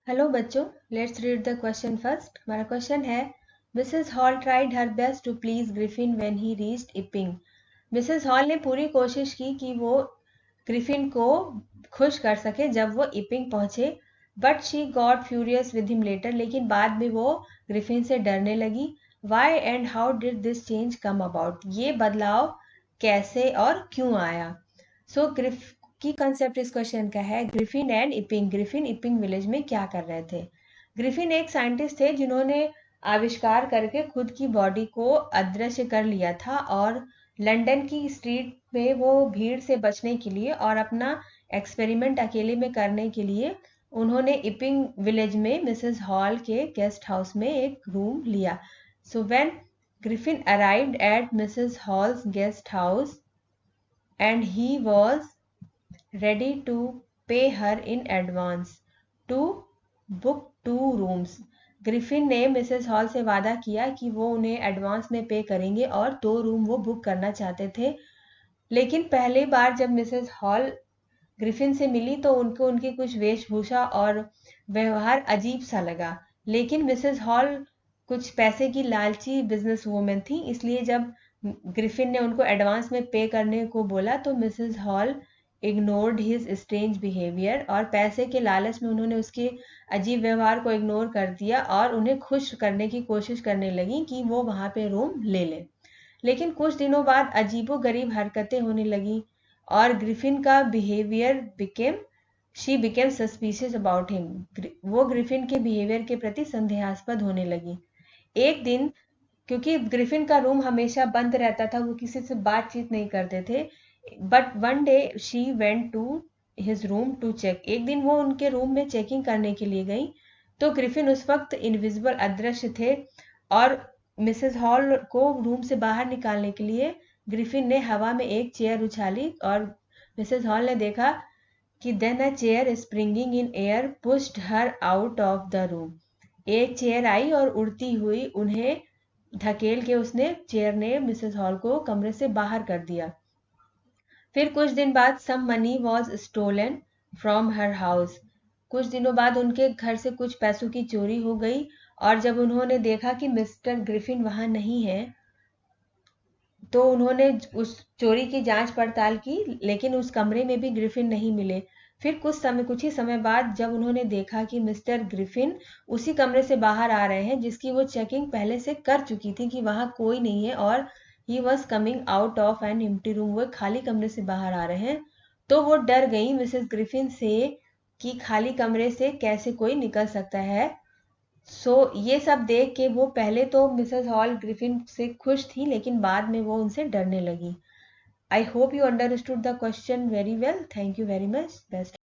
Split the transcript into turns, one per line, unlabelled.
Hello बच्चों, let's read the question first. हमारा question है, Mrs Hall tried her best to please Griffin when he reached Iping. Mrs Hall ने पूरी कोशिश की कि वो ग्रिफिन को खुश कर सके जब वो इपिंग पहुंचे, but she got furious with him later. लेकिन बाद में वो ग्रिफिन से डरने लगी। Why and how did this change come about? ये बदलाव कैसे और क्यों आया? सो की कंसेप्ट इस क्वेश्चन का है, ग्रिफिन एंड इपिंग। ग्रिफिन इपिंग विलेज में क्या कर रहे थे? ग्रिफिन एक साइंटिस्ट थे जिन्होंने आविष्कार करके खुद की बॉडी को अदृश्य कर लिया था, और लंदन की स्ट्रीट में वो भीड़ से बचने के लिए और अपना एक्सपेरिमेंट अकेले में करने के लिए उन्होंने इपिंग विलेज में मिसेस हॉल के गेस्ट हाउस में एक रूम लिया। So when Griffin arrived at Mrs halls guest house and he was ready to pay her in advance to book 2 rooms। Griffin ने मिसेस हॉल से वादा किया कि वो उन्हें एडवांस में पे करेंगे और 2 रूम वो बुक करना चाहते थे। लेकिन पहली बार जब मिसेस हॉल ग्रिफिन से मिली तो उनको उनकी कुछ वेशभूषा और व्यवहार अजीब सा लगा। लेकिन मिसेस हॉल कुछ पैसे की लालची बिजनेस वूमेन थी, इसलिए जब ग्रिफिन ने उनको एडवांस में पे करने को बोला तो Mrs hall ignored his strange behaviour, और पैसे के लालच में उन्होंने उसके अजीब व्यवहार को इग्नोर कर दिया और उन्हें खुश करने की कोशिश करने लगी कि वो वहां पे रूम ले लें। लेकिन कुछ दिनों बाद अजीबोगरीब हरकतें होने लगी और ग्रिफिन का she became suspicious about him. वो ग्रिफिन के बिहेवियर के प्रति संदेहास्पद होने लगी। एक दिन, क्योंकि ग्रिफिन का रूम हमेशा बंद रहता था, वो किसी से बातचीत नहीं करते थे, but one day she went to his room to check. एक दिन वो उनके रूम में चेकिंग करने के लिए गई तो ग्रिफिन उस वक्त इनविजिबल अदृश्य थे, और मिसेस हॉल को रूम से बाहर निकालने के लिए ग्रिफिन ने हवा में एक चेयर उछाली, और मिसेस हॉल ने देखा कि then a chair springing in air pushed her out of the room. एक चेयर आई और उड़ती हुई उन्हें धकेल के उसने चेयर ने मिसेस हॉल को कमरे से बाहर कर दिया। फिर कुछ दिन बाद some money was stolen from her house. कुछ दिनों बाद उनके घर से कुछ पैसों की चोरी हो गई, और जब उन्होंने देखा कि मिस्टर ग्रिफिन वहां नहीं है तो उन्होंने उस चोरी की जांच पड़ताल की, लेकिन उस कमरे में भी ग्रिफिन नहीं मिले। फिर कुछ ही समय बाद जब उन्होंने देखा कि मिस्टर ग्रिफिन उसी कमरे से बाहर आ रहे हैं जिसकी वो चेकिंग पहले से कर चुकी थी कि वहां कोई नहीं है, और he was coming out of an empty room, वो खाली कमरे से बाहर आ रहे हैं, तो वो डर गई मिसेस ग्रिफिन से कि खाली कमरे से कैसे कोई निकल सकता है। ये सब देख के वो पहले तो मिसेस हॉल ग्रिफिन से खुश थी, लेकिन बाद में वो उनसे डरने लगी। I hope you understood the question very well. Thank you very much. Best.